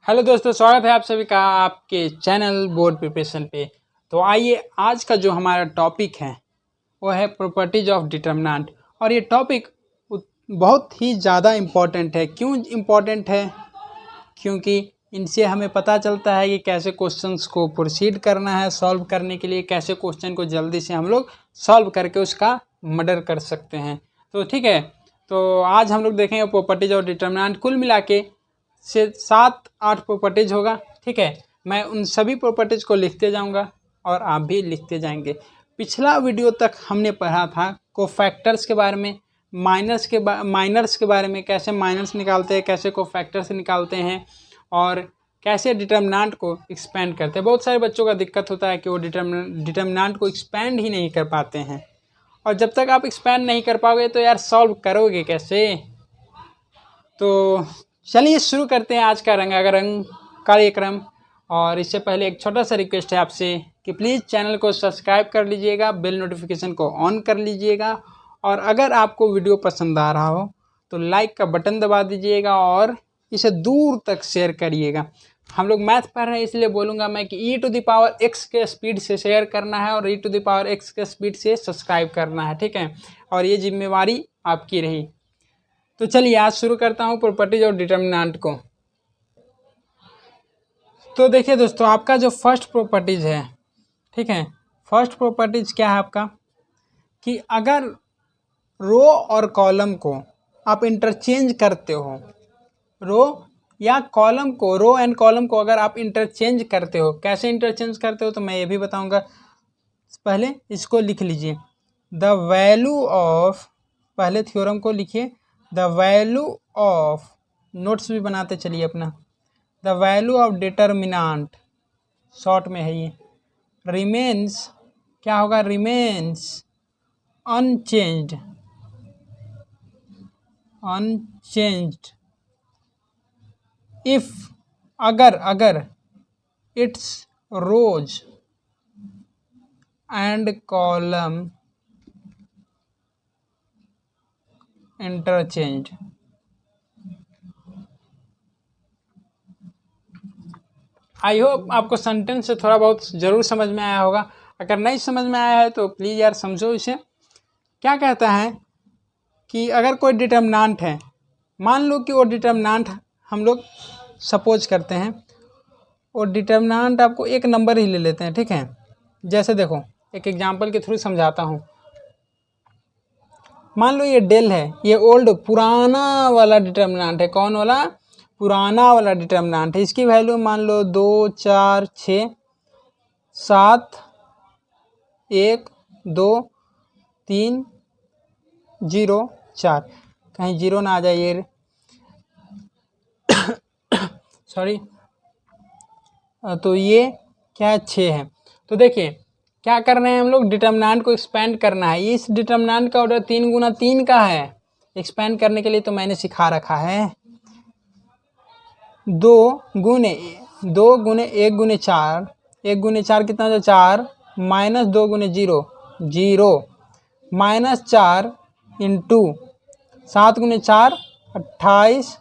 Hello दोस्तों, स्वागत है आप सभी का आपके चैनल बोर्ड प्रिपरेशन पे। तो आइए, आज का जो हमारा टॉपिक है वो है प्रॉपर्टीज ऑफ डिटर्मिनेंट। और ये टॉपिक बहुत ही ज़्यादा इम्पॉर्टेंट है। क्यों इम्पॉर्टेंट है? क्योंकि इनसे हमें पता चलता है कि कैसे क्वेश्चंस को प्रोसीड करना है सॉल्व करने के लिए, कैसे क्वेश्चन को जल्दी से हम लोग सॉल्व करके उसका मर्डर कर सकते हैं। तो ठीक है, तो आज हम लोग देखेंगे प्रॉपर्टीज ऑफ डिटर्मिनेंट। कुल मिला के से 7-8 प्रॉपर्टीज होगा। ठीक है, मैं उन सभी प्रॉपर्टीज को लिखते जाऊंगा और आप भी लिखते जाएंगे। पिछला वीडियो तक हमने पढ़ा था कोफैक्टर्स के बारे में, माइनर्स के बारे में, कैसे माइनर्स निकालते हैं, कैसे कोफैक्टर्स निकालते हैं और कैसे डिटर्मिनेंट को एक्सपेंड करते हैं। बहुत सारे बच्चों का दिक्कत होता है कि वो डिटर्मिनेंट को एक्सपेंड ही नहीं कर पाते हैं। और जब तक आप एक्सपेंड नहीं कर पाओगे तो यार सॉल्व करोगे कैसे? तो चलिए शुरू करते हैं आज का रंगारंग कार्यक्रम। और इससे पहले एक छोटा सा रिक्वेस्ट है आपसे कि प्लीज़ चैनल को सब्सक्राइब कर लीजिएगा, बेल नोटिफिकेशन को ऑन कर लीजिएगा और अगर आपको वीडियो पसंद आ रहा हो तो लाइक का बटन दबा दीजिएगा और इसे दूर तक शेयर करिएगा। हम लोग मैथ पढ़ रहे हैं, इसलिए बोलूँगा मैं कि e⁻x के स्पीड से शेयर करना है और e⁻x के स्पीड से सब्सक्राइब करना है। ठीक है, और ये जिम्मेवारी आपकी रही। तो चलिए आज शुरू करता हूँ प्रॉपर्टीज और डिटर्मिनेंट को। तो देखिए दोस्तों, आपका जो फर्स्ट प्रॉपर्टीज है, ठीक है, फर्स्ट प्रॉपर्टीज क्या है आपका कि अगर रो और कॉलम को आप इंटरचेंज करते हो, रो या कॉलम को, रो एंड कॉलम को अगर आप इंटरचेंज करते हो, कैसे इंटरचेंज करते हो तो मैं ये भी बताऊंगा। पहले इसको लिख लीजिए, द वैल्यू ऑफ, पहले थ्योरम को लिखिए, द वैल्यू ऑफ, नोट्स भी बनाते चलिए अपना, the value of determinant, short में है ये, रिमेन्स, क्या होगा, रिमेन्स अनचेंज्ड, अनचेंज्ड इफ, अगर its rows and column interchange. I hope आपको सेंटेंस से थोड़ा बहुत ज़रूर समझ में आया होगा। अगर नहीं समझ में आया है तो प्लीज़ यार समझो इसे। क्या कहता है कि अगर कोई डिटर्मिनेंट है, मान लो कि वो डिटर्मिनेंट हम लोग सपोज करते हैं, और डिटर्मिनेंट आपको एक नंबर ही ले लेते हैं। ठीक है, जैसे देखो एक एग्जांपल के थ्रू समझाता हूँ। मान लो ये डेल है, ये ओल्ड पुराना वाला डिटर्मिनेंट है। कौन वाला? पुराना वाला डिटर्मिनेंट है। इसकी वैल्यू मान लो 2, 4, 6, 7, 1, 2, 3, 0, 4, कहीं 0 ना आ जाए ये सॉरी। तो ये क्या है, 6 है। तो देखिए क्या कर रहे हैं हम लोग, डिटर्मिनेंट को एक्सपेंड करना है। इस डिटर्मिनेंट का ऑर्डर 3 गुना 3 का है। एक्सपेंड करने के लिए तो मैंने सिखा रखा है 2 गुने 1 गुने 4, 1 गुने 4 कितना हो जाए 4, माइनस 2 गुने 0 0, माइनस 4 इंटू 7 गुने 4 28,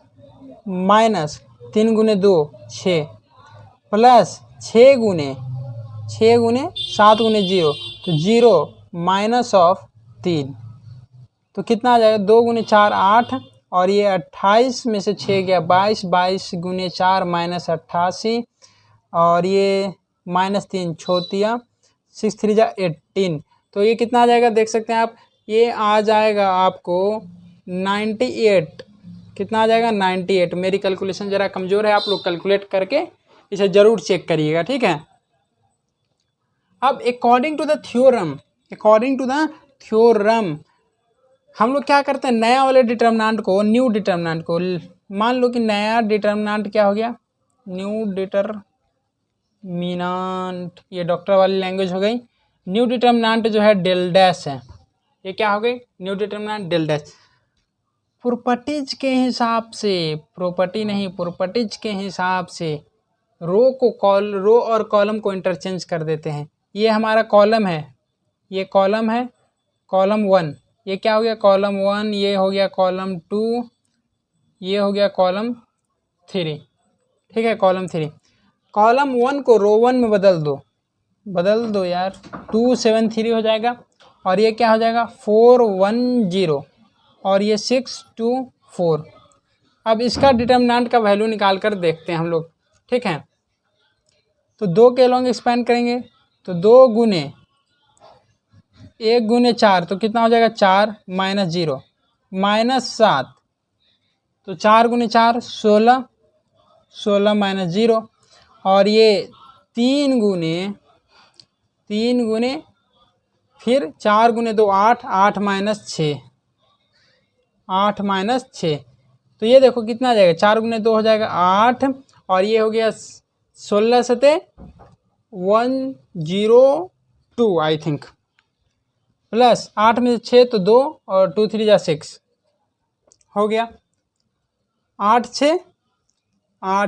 माइनस 3 गुने 2 6, प्लस 6 गुने 7 गुने 0, तो 0 माइनस ऑफ 3, तो कितना आ जाएगा, 2 गुने 4 8, और ये 28 में से 6 गया 22, 22 गुने 4 माइनस 88, और ये माइनस 3 छोटिया 6 3 जा 18। तो ये कितना आ जाएगा देख सकते हैं आप, ये आ जाएगा आपको 98। कितना आ जाएगा 98। मेरी कैलकुलेशन ज़रा कमज़ोर है, आप लोग कैलकुलेट करके इसे ज़रूर चेक करिएगा। ठीक है, अब अकॉर्डिंग टू द थ्योरम हम लोग क्या करते हैं, नया वाले डिटर्मिनेंट को, न्यू डिटर्मिनेंट को, मान लो कि नया डिटर्मिनेंट क्या हो गया, न्यू डिटर्मिनेंट, ये डॉक्टर वाली लैंग्वेज हो गई। न्यू डिटर्मिनेंट जो है डेल डैश है, ये क्या हो गई, new determinant del dash. Properties के हिसाब से, प्रॉपर्टी नहीं, प्रॉपर्टीज के हिसाब से रो और कॉलम को इंटरचेंज कर देते हैं। ये हमारा कॉलम है, ये कॉलम है, कॉलम 1, ये क्या हो गया कॉलम 1, ये हो गया कॉलम 2, ये हो गया कॉलम 3। ठीक है। कॉलम 3, कॉलम 1 को रो 1 में बदल दो यार, 273 हो जाएगा और ये क्या हो जाएगा 410 और ये 624। अब इसका डिटर्मिनेंट का वैल्यू निकाल कर देखते हैं हम लोग, ठीक है। तो 2 के लॉन्ग एक्सपेंड करेंगे तो 2 गुने 1 गुने 4 तो कितना हो जाएगा 4 माइनस 0 माइनस 7, तो 4 गुने 4 16, 16 माइनस 0 और ये 3 गुने फिर 4 गुने 2 8, 8 माइनस 6, 8 माइनस 6, तो ये देखो कितना आ जाएगा 4 गुने 2 हो जाएगा 8 और ये हो गया 16 सते 102 आई थिंक, प्लस 8 में 6 तो 2 और 2 3 जा 6 हो गया 8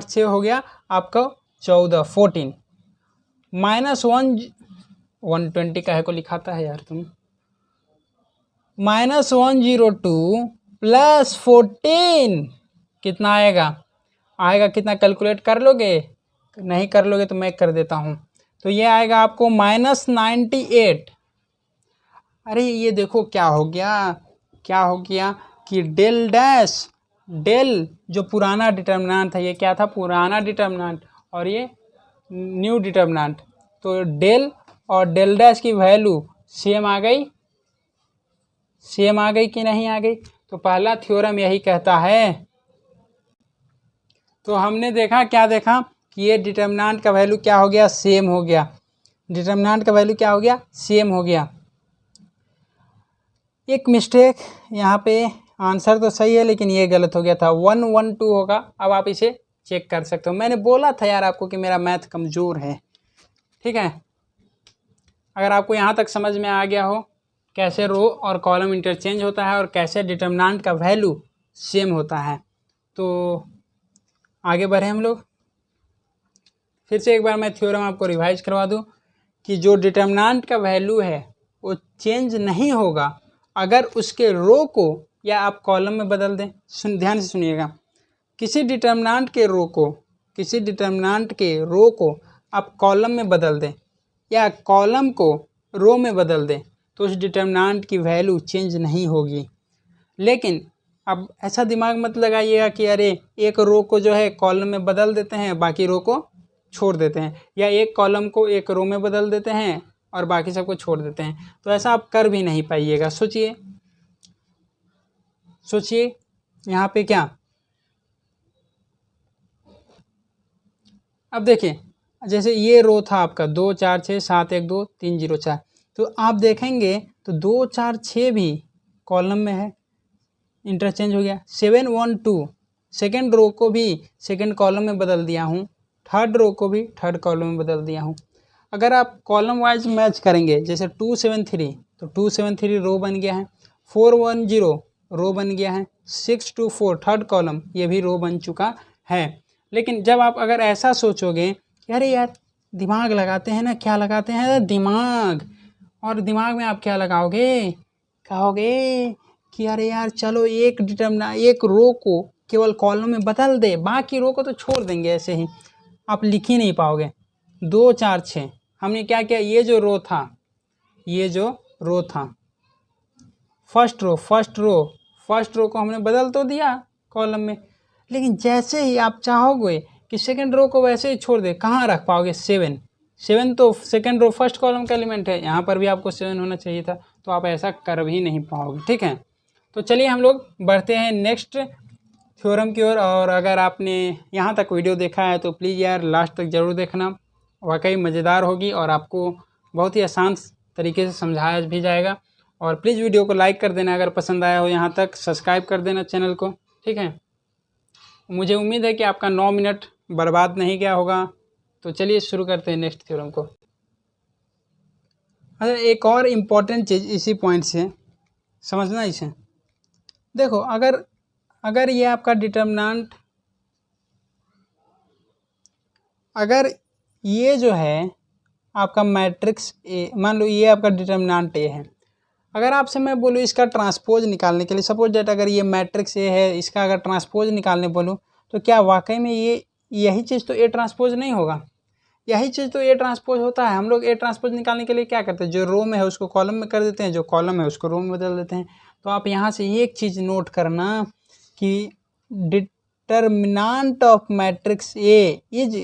6 हो गया आपका 14 14 माइनस 120 का है को लिखाता है यार तुम, माइनस 102 प्लस 14 कितना आएगा कितना कैलकुलेट कर लोगे? नहीं कर लोगे तो मैं कर देता हूँ। तो ये आएगा आपको माइनस 98। अरे ये देखो क्या हो गया कि डेल डैश, डेल जो पुराना डिटर्मिनेंट था, ये क्या था पुराना डिटर्मिनेंट और ये न्यू डिटर्मिनेंट, तो डेल और डेल डैश की वैल्यू सेम आ गई कि नहीं आ गई? तो पहला थ्योरम यही कहता है। तो हमने देखा कि ये डिटर्मिनेंट का वैल्यू क्या हो गया सेम हो गया, डिटर्मिनेंट का वैल्यू क्या हो गया सेम हो गया। एक मिस्टेक यहाँ पे, आंसर तो सही है लेकिन ये गलत हो गया था, 112 होगा। अब आप इसे चेक कर सकते हो, मैंने बोला था यार आपको कि मेरा मैथ कमज़ोर है, ठीक है। अगर आपको यहाँ तक समझ में आ गया हो कैसे रो और कॉलम इंटरचेंज होता है और कैसे डिटर्मिनेंट का वैल्यू सेम होता है, तो आगे बढ़े हम लोग। फिर से एक बार मैं थ्योरम आपको रिवाइज करवा दूँ कि जो डिटर्मिनेंट का वैल्यू है वो चेंज नहीं होगा अगर उसके रो को या आप कॉलम में बदल दें। ध्यान से सुनिएगा, किसी डिटर्मिनेंट के रो को आप कॉलम में बदल दें या कॉलम को रो में बदल दें तो उस डिटर्मिनेंट की वैल्यू चेंज नहीं होगी। लेकिन अब ऐसा दिमाग मत लगाइएगा कि अरे एक रो को जो है कॉलम में बदल देते हैं बाकी रो को छोड़ देते हैं, या एक कॉलम को एक रो में बदल देते हैं और बाकी सबको छोड़ देते हैं, तो ऐसा आप कर भी नहीं पाइएगा। सोचिए यहाँ पे क्या, अब देखिए जैसे ये रो था आपका 2 4 6 7 1 2 3 0 4, तो आप देखेंगे तो 2 4 6 भी कॉलम में है, इंटरचेंज हो गया। 7 1 2 सेकेंड रो को भी सेकेंड कॉलम में बदल दिया हूँ, थर्ड रो को भी थर्ड कॉलम में बदल दिया हूँ। अगर आप कॉलम वाइज मैच करेंगे जैसे 273 तो 273 रो बन गया है, 410 रो बन गया है, 624 थर्ड कॉलम ये भी रो बन चुका है। लेकिन जब आप अगर ऐसा सोचोगे कि अरे यार दिमाग लगाते हैं ना, क्या लगाते हैं दिमाग, और दिमाग में आप क्या लगाओगे, कहोगे कि अरे यार चलो एक रो को केवल कॉलम में बदल दे, बाकी रो को तो छोड़ देंगे ऐसे ही, आप लिख ही नहीं पाओगे। 2 4 6 हमने क्या किया, ये जो रो था फर्स्ट रो को हमने बदल तो दिया कॉलम में, लेकिन जैसे ही आप चाहोगे कि सेकंड रो को वैसे ही छोड़ दे, कहाँ रख पाओगे? 7 तो सेकंड रो फर्स्ट कॉलम का एलिमेंट है, यहाँ पर भी आपको 7 होना चाहिए था, तो आप ऐसा कर भी नहीं पाओगे, ठीक है। तो चलिए हम लोग बढ़ते हैं नेक्स्ट थ्योरम की ओर। और अगर आपने यहाँ तक वीडियो देखा है तो प्लीज़ यार लास्ट तक ज़रूर देखना, वाकई मज़ेदार होगी और आपको बहुत ही आसान तरीके से समझाया भी जाएगा। और प्लीज़ वीडियो को लाइक कर देना अगर पसंद आया हो, यहाँ तक सब्सक्राइब कर देना चैनल को, ठीक है। मुझे उम्मीद है कि आपका 9 मिनट बर्बाद नहीं गया होगा। तो चलिए शुरू करते हैं नेक्स्ट थ्योरम को। अच्छा, एक और इम्पॉर्टेंट चीज़ इसी पॉइंट से समझना इसे, देखो अगर ये आपका डिटर्मिनेंट, अगर ये जो है आपका मैट्रिक्स ए, मान लो ये आपका डिटर्मिनेंट ए है, अगर आपसे मैं बोलूँ इसका ट्रांसपोज निकालने के लिए, सपोज डेट अगर ये मैट्रिक्स ए है, इसका अगर ट्रांसपोज निकालने बोलूँ तो क्या वाकई में ये यही चीज़ तो ए ट्रांसपोज नहीं होगा, यही चीज़ तो ए ट्रांसपोज होता है। हम लोग ए ट्रांसपोज निकालने के लिए क्या करते हैं, जो रो में है उसको कॉलम में कर देते हैं, जो कॉलम है उसको रो में बदल देते हैं। तो आप यहाँ से एक चीज़ नोट करना कि determinant of matrix A is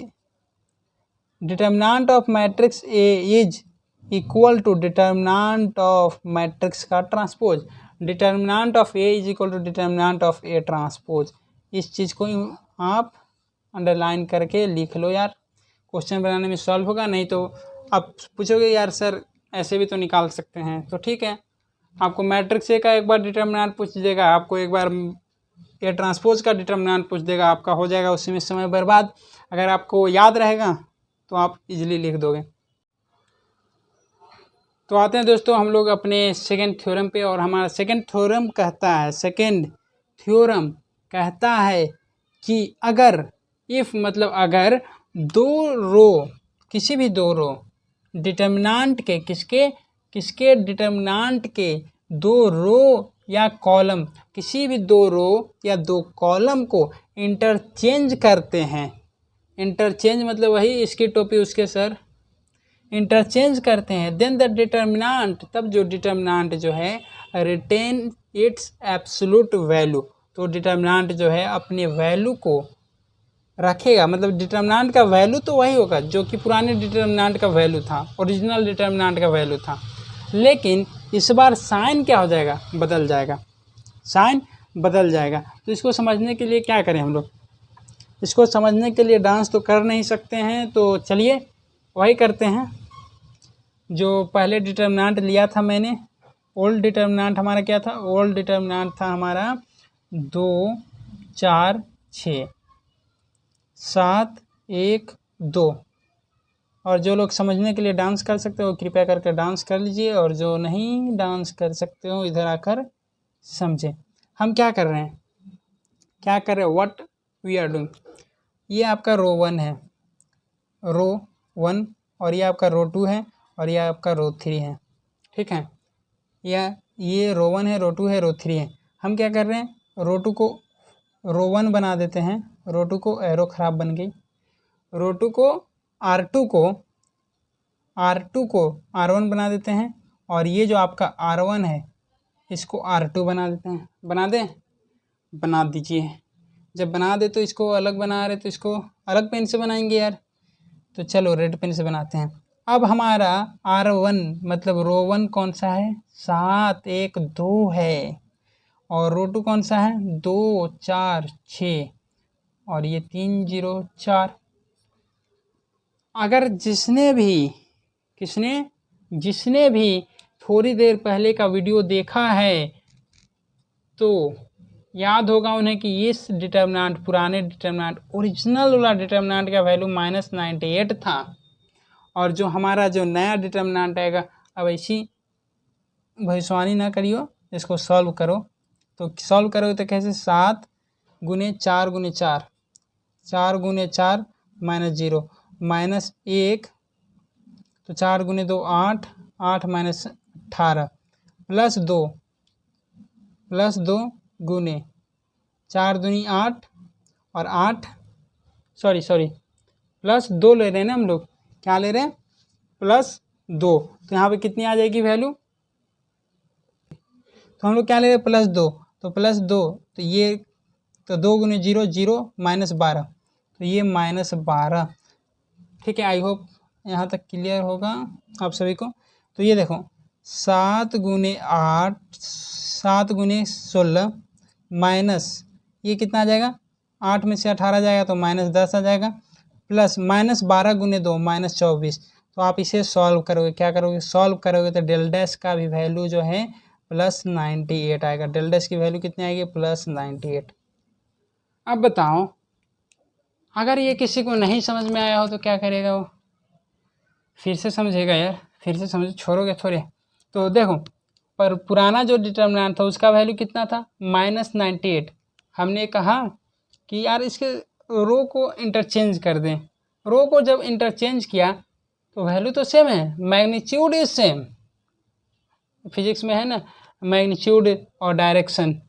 equal to determinant of matrix का transpose. Determinant of A is equal to determinant of A transpose. इस चीज़ को आप अंडरलाइन करके लिख लो यार, क्वेश्चन बनाने में सॉल्व होगा। नहीं तो आप पूछोगे यार सर ऐसे भी तो निकाल सकते हैं, तो ठीक है, आपको मैट्रिक्स ए का एक बार डिटर्मिनेंट पूछ देगा, आपको एक बार ए ट्रांसपोज का डिटर्मिनेंट पूछ देगा, आपका हो जाएगा उसी में समय बर्बाद। अगर आपको याद रहेगा तो आप इजीली लिख दोगे। तो आते हैं दोस्तों हम लोग अपने सेकंड थ्योरम पे, और हमारा सेकंड थ्योरम कहता है कि अगर इफ मतलब अगर दो रो, किसी भी दो रो डिटर्मिनेंट के किसके डिटर्मिनेंट के दो रो या कॉलम, किसी भी दो रो या दो कॉलम को इंटरचेंज करते हैं, इंटरचेंज मतलब वही इसकी टोपी उसके सर, इंटरचेंज करते हैं, देन द डिटर्मिनेंट, तब जो डिटर्मिनेंट जो है रिटेन इट्स एब्सोल्यूट वैल्यू, तो डिटर्मिनेंट जो है अपने वैल्यू को रखेगा। मतलब डिटर्मिनेंट का वैल्यू तो वही होगा जो कि पुराने डिटर्मिनेंट का वैल्यू था, ओरिजिनल डिटर्मिनेंट का वैल्यू था, लेकिन इस बार साइन क्या हो जाएगा, बदल जाएगा, साइन बदल जाएगा। तो इसको समझने के लिए क्या करें हम लोग, इसको समझने के लिए डांस तो कर नहीं सकते हैं, तो चलिए वही करते हैं जो पहले डिटर्मिनेंट लिया था मैंने। ओल्ड डिटर्मिनेंट हमारा क्या था, ओल्ड डिटर्मिनेंट था हमारा 2 4 6 7 1 2। और जो लोग समझने के लिए डांस कर सकते हो कृपया करके डांस कर लीजिए, और जो नहीं डांस कर सकते हो इधर आकर समझे हम क्या कर रहे हैं, क्या कर रहे हैं, व्हाट वी आर डूइंग। ये आपका रो 1 है, रो 1, और ये आपका रो 2 है, और ये आपका रो 3 है, ठीक है, या ये रो 1 है, रो 2 है, रो 3 है। हम क्या कर रहे हैं, रो 2 को रो 1 बना देते हैं, रो 2 को एरो खराब बन गई, रो 2 को R2 को R1 बना देते हैं, और ये जो आपका R1 है इसको R2 बना देते हैं। बना दें, बना दीजिए। जब बना दे तो इसको अलग बना रहे तो इसको अलग पेन से बनाएंगे यार, तो चलो रेड पेन से बनाते हैं। अब हमारा R1 मतलब रो 1 कौन सा है, 7 1 2 है, और रो 2 कौन सा है 2 4 6, और ये 3 0 4। अगर जिसने भी थोड़ी देर पहले का वीडियो देखा है तो याद होगा उन्हें कि इस डिटर्मिनेंट, पुराने डिटर्मिनेंट, ओरिजिनल वाला डिटर्मिनेंट का वैल्यू -98 था, और जो हमारा जो नया डिटर्मिनेंट आएगा, अब ऐसी भविष्यवाणी ना करियो, इसको सॉल्व करो। तो सॉल्व करोगे तो कैसे, 7 गुने 4 गुने 4, 4 गुने 4 -0 -1, तो 4 गुने 2 8, 8 -18 प्लस 2 गुने 4 दूनी 8, और 8 सॉरी प्लस 2 ले रहे हैं ना हम लोग, क्या ले रहे हैं +2, तो यहाँ पे कितनी आ जाएगी वैल्यू, तो हम लोग क्या ले रहे हैं +2, तो +2, तो ये तो 2 गुने 0 0 -12, तो ये -12, ठीक है। आई होप यहाँ तक क्लियर होगा आप सभी को। तो ये देखो 7 गुने 8, 7 गुने 16 माइनस ये कितना आ जाएगा, 8 में से 18 जाएगा तो -10 आ जाएगा, प्लस -12 गुने 2 -24। तो आप इसे सॉल्व करोगे, क्या करोगे, सॉल्व करोगे तो डेल डैश का भी वैल्यू जो है +98 आएगा। डेल डैश की वैल्यू कितनी आएगी, +98। अब बताओ अगर ये किसी को नहीं समझ में आया हो तो क्या करेगा वो, फिर से समझेगा यार, फिर से समझ, छोड़ोगे थोड़े। तो देखो पर पुराना जो डिटर्मिनेंट था उसका वैल्यू कितना था, -98। हमने कहा कि यार इसके रो को इंटरचेंज कर दें, रो को जब इंटरचेंज किया तो वैल्यू तो सेम है, मैग्नीट्यूड इज सेम, फिजिक्स में है ना मैग्नीट्यूड और डायरेक्शन,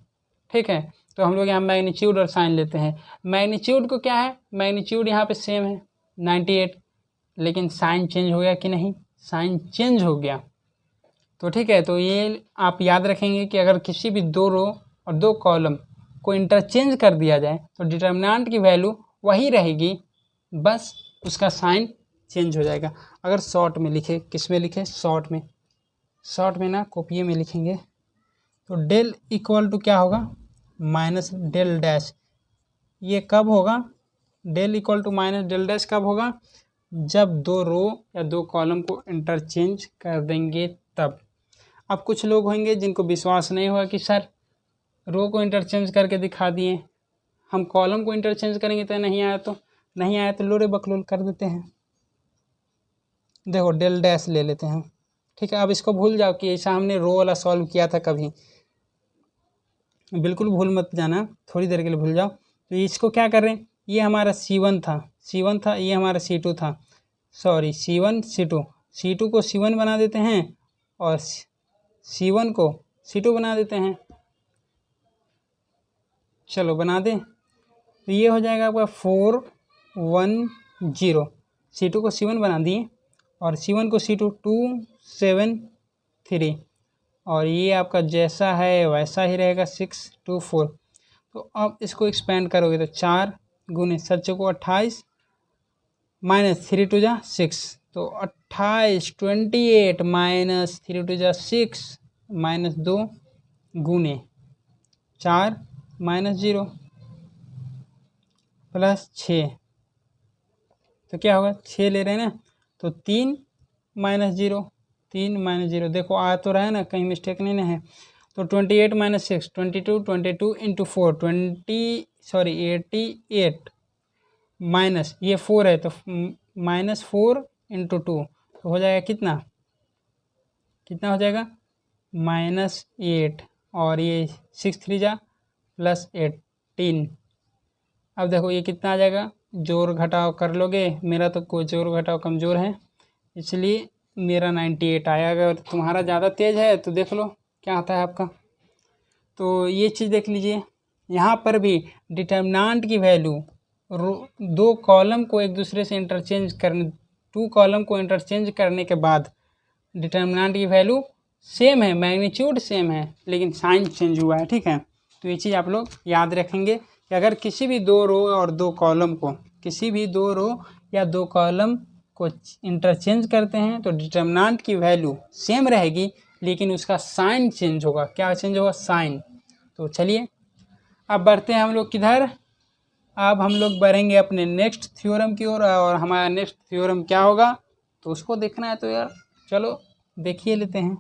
ठीक है। तो हम लोग यहाँ मैग्नीट्यूड और साइन लेते हैं। मैग्नीट्यूड को क्या है, मैग्नीट्यूड यहाँ पे सेम है 98, लेकिन साइन चेंज हो गया कि नहीं, साइन चेंज हो गया। तो ठीक है, तो ये आप याद रखेंगे कि अगर किसी भी दो रो और दो कॉलम को इंटरचेंज कर दिया जाए तो डिटर्मिनेंट की वैल्यू वही रहेगी, बस उसका साइन चेंज हो जाएगा। अगर शॉर्ट में लिखे, किस में लिखे, शॉर्ट में ना कॉपिए में लिखेंगे तो डेल इक्वल टू क्या होगा, माइनस डेल डैश। ये कब होगा, del equal to minus del dash कब होगा, जब दो रो या दो कॉलम को इंटरचेंज कर देंगे तब। अब कुछ लोग होंगे जिनको विश्वास नहीं होगा कि सर रो को इंटरचेंज करके दिखा दिए, हम कॉलम को इंटरचेंज करेंगे तो नहीं आया तो लोरे बकलोल कर देते हैं। देखो डेल डैश ले लेते हैं, ठीक है। अब इसको भूल जाओ कि ऐसा हमने रो वाला सॉल्व किया था कभी, बिल्कुल भूल मत जाना, थोड़ी देर के लिए भूल जाओ। तो इसको क्या कर रहे हैं, ये हमारा C1 था, ये हमारा C2 था, सॉरी C1 C2 को C1 बना देते हैं और C1 को C2 बना देते हैं। चलो बना दें, तो ये हो जाएगा आपका 410। C2 को C1 बना दिए और C1 को C2 273, और ये आपका जैसा है वैसा ही रहेगा 624। तो अब इसको एक्सपेंड करोगे तो 4 गुने 7 को 28 माइनस 3 टू जा 6, तो 28 28 माइनस 3 टू जा 6 माइनस 2 गुने 4 माइनस 0 प्लस 6, तो क्या होगा 6 ले रहे हैं ना, तो 3 माइनस 0, देखो आ तो रहा है ना, कहीं मिस्टेक नहीं ना है। तो 28 माइनस 6 22 इंटू 4 88 माइनस ये 4 है तो माइनस 4 इंटू 2, तो हो जाएगा कितना हो जाएगा -8, और ये 6 3 जा प्लस 18। अब देखो ये कितना आ जाएगा, जोड़ घटाव कर लोगे, मेरा तो कोई जोड़ घटाव कमज़ोर है इसलिए मेरा 98 आया। अगर तुम्हारा ज़्यादा तेज़ है तो देख लो क्या आता है आपका। तो ये चीज़ देख लीजिए, यहाँ पर भी डिटर्मिनेंट की वैल्यू दो कॉलम को एक दूसरे से इंटरचेंज करने, 2 कॉलम को इंटरचेंज करने के बाद डिटर्मिनेंट की वैल्यू सेम है, मैग्नीट्यूड सेम है, लेकिन साइन चेंज हुआ है, ठीक है। तो ये चीज़ आप लोग याद रखेंगे कि अगर किसी भी दो रो और दो कॉलम को, किसी भी दो रो या दो कॉलम को इंटरचेंज करते हैं तो डिटर्मिनेंट की वैल्यू सेम रहेगी, लेकिन उसका साइन चेंज होगा। क्या चेंज होगा, साइन। तो चलिए अब बढ़ते हैं हम लोग किधर, अब हम लोग बढ़ेंगे अपने नेक्स्ट थ्योरम की ओर, और हमारा नेक्स्ट थ्योरम क्या होगा तो उसको देखना है। तो यार चलो देखिए लेते हैं।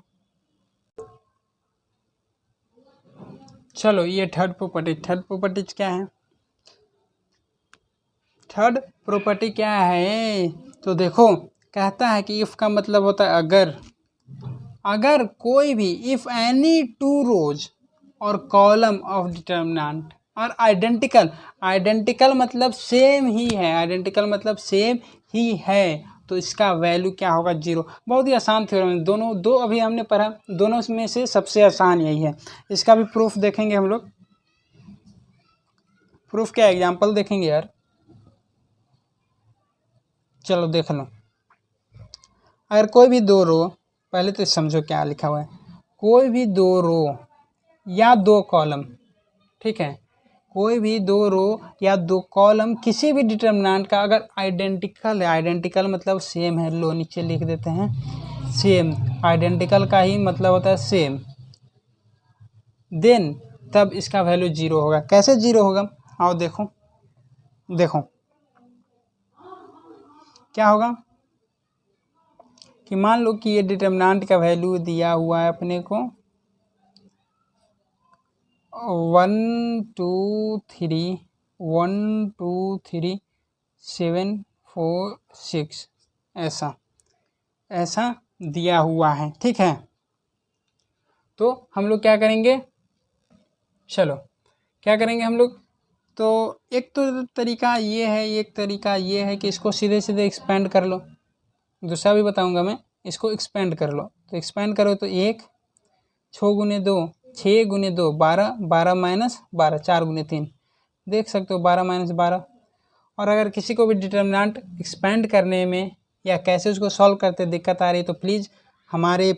चलो ये थर्ड प्रॉपर्टी क्या है, थर्ड प्रॉपर्टी क्या है, तो देखो कहता है कि इफ़ का मतलब होता है अगर कोई भी, इफ़ एनी 2 रोज और कॉलम ऑफ डिटर्मिनेंट और आइडेंटिकल मतलब सेम ही है, तो इसका वैल्यू क्या होगा 0। बहुत ही आसान थ्योरम है, दोनों दो अभी हमने पढ़ा, दोनों में से सबसे आसान यही है। इसका भी प्रूफ देखेंगे हम लोग, प्रूफ क्या एग्जांपल देखेंगे यार, चलो देख लो। अगर कोई भी दो रो, पहले तो समझो क्या लिखा हुआ है, कोई भी दो रो या दो कॉलम, ठीक है, कोई भी दो रो या दो कॉलम किसी भी डिटर्मिनेंट का अगर आइडेंटिकल है, आइडेंटिकल मतलब सेम है, लो नीचे लिख देते हैं सेम, आइडेंटिकल का ही मतलब होता है सेम, देन तब इसका वैल्यू 0 होगा। कैसे 0 होगा, आओ देखो क्या होगा कि मान लो कि ये डिटर्मिनेंट का वैल्यू दिया हुआ है अपने को 1 2 3 7 4 6 ऐसा दिया हुआ है, ठीक है। तो हम लोग क्या करेंगे, चलो क्या करेंगे हम लोग, तो एक तो तरीका ये है कि इसको सीधे एक्सपेंड कर लो, दूसरा भी बताऊंगा मैं, इसको एक्सपेंड कर लो। तो एक्सपेंड करो तो 1 6 गुने 2 6 गुने 2 12, 12 माइनस 12, 4 गुने 3, देख सकते हो 12 माइनस 12। और अगर किसी को भी डिटर्मिनेंट एक्सपेंड करने में या कैसे उसको सॉल्व करते दिक्कत आ रही है तो प्लीज़ हमारे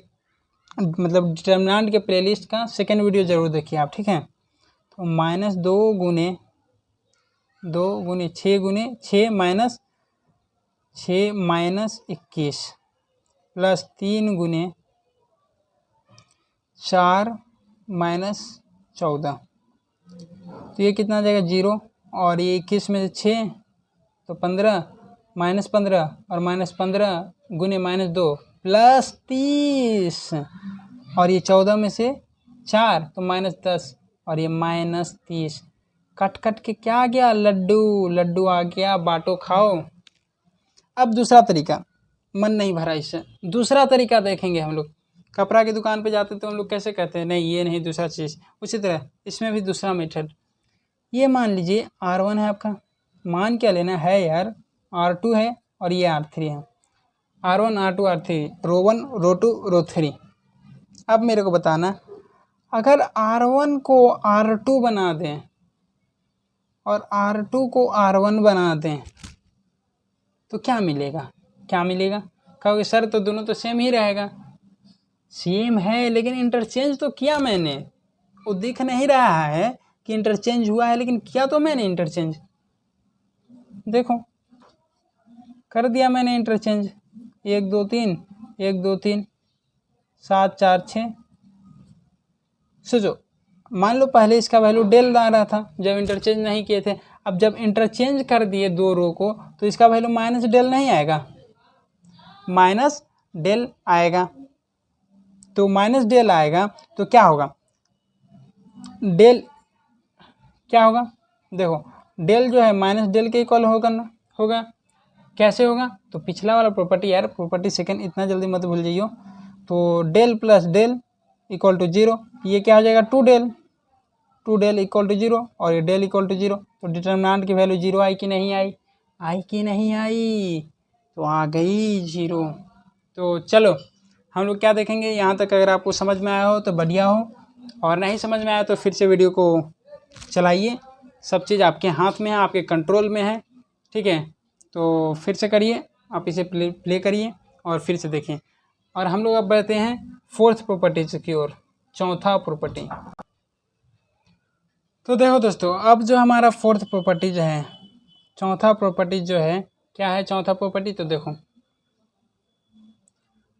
मतलब डिटर्मिनेंट के प्लेलिस्ट का सेकेंड वीडियो ज़रूर देखिए आप, ठीक है। तो माइनस 2 गुने 6 गुने 6 माइनस 21 प्लस 3 गुने 4 माइनस 14, तो ये कितना आ जाएगा 0, और ये 21 में से 6 तो 15 माइनस 15 और माइनस 15 गुने माइनस 2 प्लस 30, और ये 14 में से 4 तो माइनस 10 और ये माइनस 30। कट कट के क्या आ गया, लड्डू आ गया, बाटो खाओ। अब दूसरा तरीका, मन नहीं भरा इससे, दूसरा तरीका देखेंगे हम लोग। कपड़ा की दुकान पे जाते तो हम लोग कैसे कहते हैं, नहीं ये नहीं दूसरा चीज़, उसी तरह इसमें भी दूसरा मेथड। ये मान लीजिए R1 है आपका, मान क्या लेना है यार, R2 है और ये R3 है, R1 R2 R3, रो 1 रो 2 रो 3। अब मेरे को बताना, अगर R1 को R2 बना दें और R2 को R1 बना दें तो क्या मिलेगा, कहोगे सर तो दोनों तो सेम ही रहेगा। सेम है लेकिन इंटरचेंज तो किया मैंने, वो दिख नहीं रहा है कि इंटरचेंज हुआ है, लेकिन किया तो मैंने इंटरचेंज, देखो कर दिया मैंने इंटरचेंज, 1 2 3 1 2 3 7 4 6। सोचो, मान लो पहले इसका वैल्यू डेल आ रहा था जब इंटरचेंज नहीं किए थे, अब जब इंटरचेंज कर दिए 2 रो को तो इसका वैल्यू माइनस डेल नहीं आएगा, माइनस डेल आएगा। तो माइनस डेल आएगा तो क्या होगा, डेल क्या होगा, देखो डेल जो है माइनस डेल के इक्वल होगा। कैसे होगा, तो पिछला वाला प्रॉपर्टी यार, प्रॉपर्टी सेकंड इतना जल्दी मत भूल जाइयो। तो del plus del equal to 0, ये क्या हो जाएगा 2 डेल इक्वल टू 0, और ये डेल इक्वल टू 0। तो डिटर्मिनेंट की वैल्यू 0 आई कि नहीं आई, तो आ गई 0। तो चलो हम लोग क्या देखेंगे यहाँ तक, अगर आपको समझ में आया हो तो बढ़िया हो, और नहीं समझ में आया तो फिर से वीडियो को चलाइए। सब चीज़ आपके हाथ में है, आपके कंट्रोल में है, ठीक है। तो फिर से करिए, आप इसे प्ले करिए और फिर से देखें। और हम लोग अब बढ़ते हैं फोर्थ प्रॉपर्टीज की ओर, चौथा प्रॉपर्टी। तो देखो दोस्तों, अब जो हमारा फोर्थ प्रॉपर्टीज है, चौथा प्रॉपर्टीज जो है, क्या है चौथा प्रॉपर्टी, तो देखो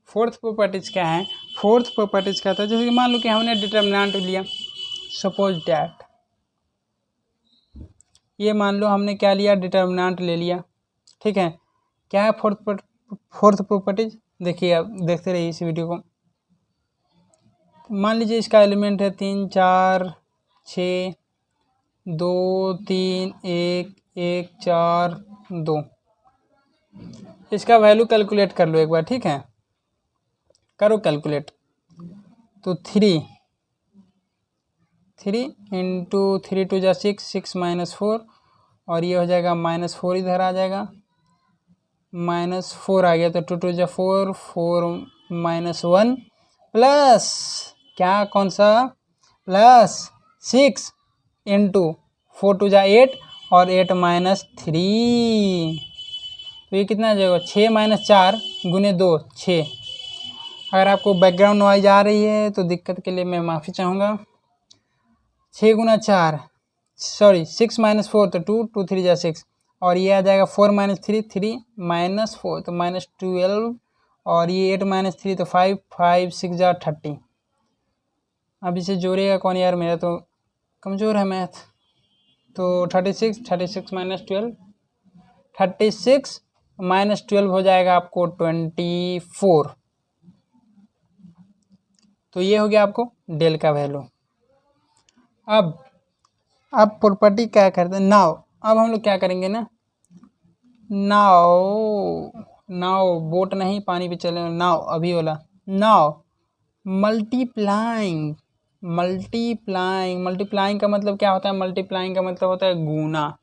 फोर्थ प्रॉपर्टीज क्या है। फोर्थ प्रॉपर्टीज क्या था, जैसे कि मान लो कि हमने डिटर्मिनेंट लिया, सपोज डैट, ये मान लो हमने क्या लिया, डिटर्मिनेंट ले लिया, ठीक है। क्या है फोर्थ प्रॉपर्टीज, देखिए आप देखते रहिए इस वीडियो को। मान लीजिए इसका एलिमेंट है 3 4 6 2 3 1 1 4 2। इसका वैल्यू कैलकुलेट कर लो एक बार, ठीक है, करो कैलकुलेट। तो 3 इंटू 3 2 जा 6, 6 माइनस 4, और ये हो जाएगा -4, इधर आ जाएगा -4 आ गया, तो 2 2 जा 4, 4 माइनस 1 प्लस क्या, कौन सा, प्लस 6 इंटू 4 2 जा 8 और 8 माइनस 3, तो ये कितना आ जाएगा 6 माइनस 4 गुने 2 6। अगर आपको बैकग्राउंड नॉइज आ रही है तो दिक्कत के लिए मैं माफ़ी चाहूँगा। 6 गुना 4, सॉरी 6 माइनस 4 तो 2 2 3 जा 6, और ये आ जाएगा 4 माइनस 3 3 माइनस 4 तो -12, और ये 8 माइनस 3 तो 5 5 6 जा 30। अब इसे जोड़ेगा कौन यार, मेरा तो कमज़ोर है मैथ। तो 36 माइनस 12, 36 माइनस 12 हो जाएगा आपको 24। तो ये हो गया आपको डेल का वैल्यू। अब प्रॉपर्टी क्या करते हैं, नाउ अब हम लोग क्या करेंगे ना, नाउ बोट नहीं पानी पे चले, नाउ अभी वाला, नाउ मल्टीप्लाइंग का मतलब क्या होता है, मल्टीप्लाइंग का मतलब होता है गुना।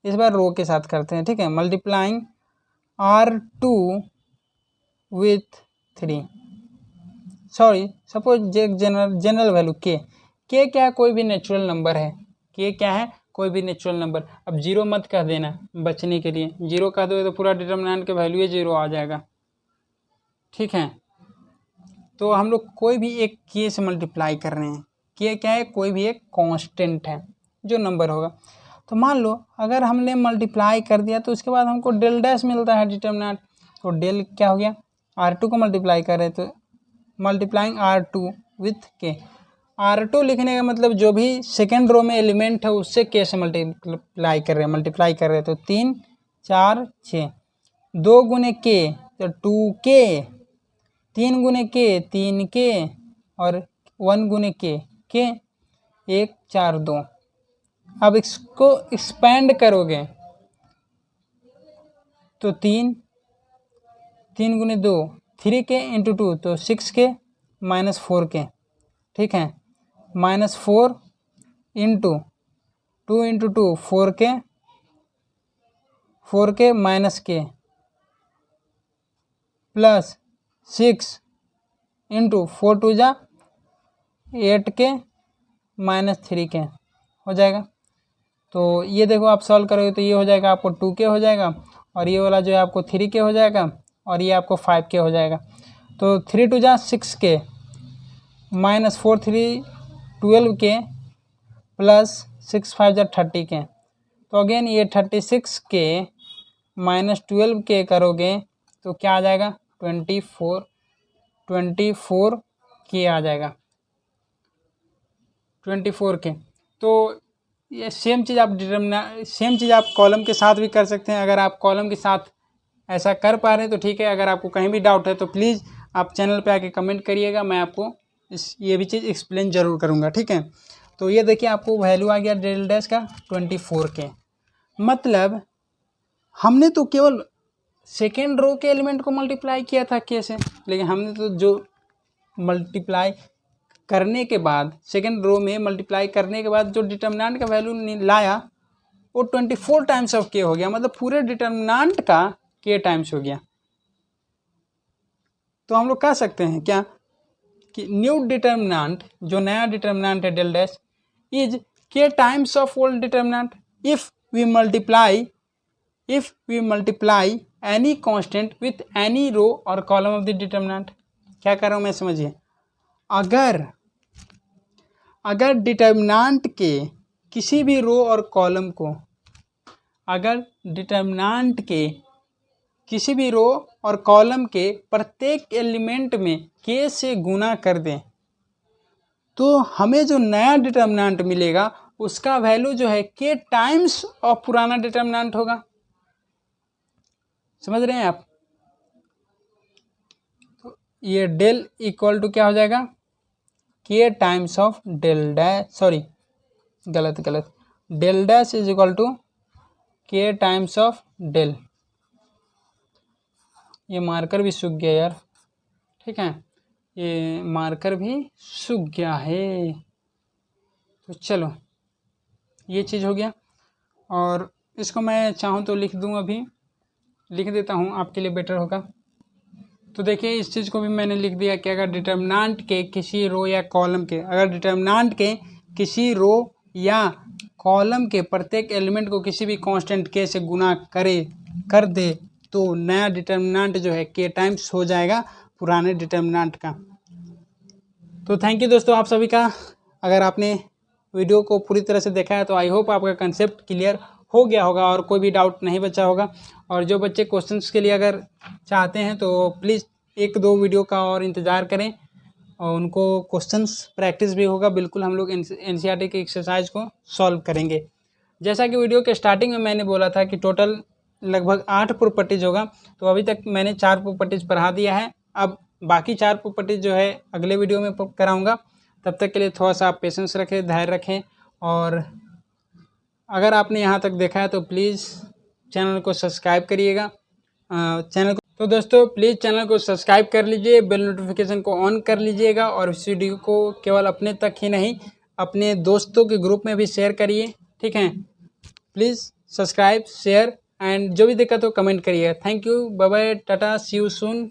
इस बार रो के साथ करते हैं, ठीक है। Multiplying R2 with 3, sorry suppose एक जनरल वैल्यू के क्या है, कोई भी नेचुरल नंबर है, के क्या है, कोई भी नेचुरल नंबर। अब जीरो मत कह देना बचने के लिए, जीरो कह दो तो पूरा डिटर्मिनेंट का वैल्यू ही जीरो आ जाएगा, ठीक है। तो हम लोग कोई भी एक के से मल्टीप्लाई कर रहे हैं, के क्या है, कोई भी एक कांस्टेंट है जो नंबर होगा। तो मान लो अगर हमने मल्टीप्लाई कर दिया तो उसके बाद हमको डेल डैश मिलता है डिटर्मिनेंट, तो डेल क्या हो गया, R2 को मल्टीप्लाई कर रहे तो मल्टीप्लाइंग R2 विथ के। R2 लिखने का मतलब जो भी सेकेंड रो में एलिमेंट है उससे के से मल्टीप्लाई कर रहे हैं, तो 3 4 6, 2 गुने के तो 2k, 3 गुने के 3k और 1 गुने के 1 4 2। अब इसको एक्सपेंड करोगे तो 3 गुने 2 3k इंटू 2 तो 6k माइनस 4k, ठीक है, -4 इंटू 2 इंटू 2 4k माइनस के प्लस 6 इंटू 4 2 जा 8k माइनस 3k हो जाएगा। तो ये देखो आप सॉल्व करोगे तो ये हो जाएगा आपको 2k हो जाएगा, और ये वाला जो है आपको 3k हो जाएगा, और ये आपको 5k हो जाएगा। तो 3 2 जा 6k माइनस 4 3 12k प्लस 6 5 जा 30k। तो अगेन ये 36k माइनस 12k करोगे तो क्या आ जाएगा, 24k आ जाएगा, 24k। तो ये सेम चीज़ आप कॉलम के साथ भी कर सकते हैं। अगर आप कॉलम के साथ ऐसा कर पा रहे हैं तो ठीक है, अगर आपको कहीं भी डाउट है तो प्लीज़ आप चैनल पे आके कमेंट करिएगा, मैं आपको ये भी चीज़ एक्सप्लेन ज़रूर करूँगा, ठीक है। तो ये देखिए आपको वैल्यू आ गया डेल डैश का 24k। मतलब हमने तो केवल सेकेंड रो के एलिमेंट को मल्टीप्लाई किया था के से, लेकिन हमने तो जो मल्टीप्लाई करने के बाद सेकेंड रो में मल्टीप्लाई करने के बाद जो डिटर्मिनेंट का वैल्यू लाया वो 24 टाइम्स ऑफ के हो गया, मतलब पूरे डिटर्मिनेंट का के टाइम्स हो गया। तो हम लोग कह सकते हैं क्या कि न्यू डिटर्मिनेंट, जो नया डिटर्मिनेंट है del dash, is K times of old determinant if we multiply any constant with any row और कॉलम ऑफ द डिटर्मिनेंट। क्या कर रहा हूँ मैं, समझिए। अगर डिटर्मिनेंट के किसी भी रो और कॉलम को, अगर डिटर्मिनेंट के किसी भी रो और कॉलम के प्रत्येक एलिमेंट में के से गुना कर दें तो हमें जो नया डिटर्मिनेंट मिलेगा उसका वैल्यू जो है के टाइम्स ऑफ पुराना डिटर्मिनेंट होगा। समझ रहे हैं आप। तो ये डेल इक्वल टू क्या हो जाएगा, K times of del dash, sorry गलत del dash is equal to K times of del. ये मार्कर भी सूख गया यार, ठीक है, ये मार्कर भी सूख गया है। तो चलो ये चीज़ हो गया, और इसको मैं चाहूँ तो लिख दूँ, अभी लिख देता हूँ, आपके लिए बेटर होगा। तो देखिए इस चीज़ को भी मैंने लिख दिया कि अगर डिटर्मिनेंट के किसी रो या कॉलम के, अगर डिटर्मिनेंट के किसी रो या कॉलम के प्रत्येक एलिमेंट को किसी भी कांस्टेंट के से गुना कर दे तो नया डिटर्मिनेंट जो है के टाइम्स हो जाएगा पुराने डिटर्मिनेंट का। तो थैंक यू दोस्तों आप सभी का। अगर आपने वीडियो को पूरी तरह से देखा है तो आई होप आपका कंसेप्ट क्लियर हो गया होगा और कोई भी डाउट नहीं बचा होगा। और जो बच्चे क्वेश्चंस के लिए अगर चाहते हैं तो प्लीज़ 1-2 वीडियो का और इंतज़ार करें, और उनको क्वेश्चंस प्रैक्टिस भी होगा। बिल्कुल हम लोग NCERT की एक्सरसाइज को सॉल्व करेंगे। जैसा कि वीडियो के स्टार्टिंग में मैंने बोला था कि टोटल लगभग 8 प्रॉपर्टीज होगा, तो अभी तक मैंने 4 प्रॉपर्टीज पढ़ा दिया है। अब बाकी 4 प्रॉपर्टीज जो है अगले वीडियो में कराऊंगा। तब तक के लिए थोड़ा सा आप पेशेंस रखें, धैर्य रखें, और अगर आपने यहाँ तक देखा है तो प्लीज़ चैनल को सब्सक्राइब करिएगा। तो दोस्तों प्लीज़ चैनल को सब्सक्राइब कर लीजिए, बेल नोटिफिकेशन को ऑन कर लीजिएगा, और इस वीडियो को केवल अपने तक ही नहीं अपने दोस्तों के ग्रुप में भी शेयर करिए, ठीक है। प्लीज़ सब्सक्राइब, शेयर, एंड जो भी दिक्कत हो कमेंट करिए। Thank you, bye bye, tata, see you soon.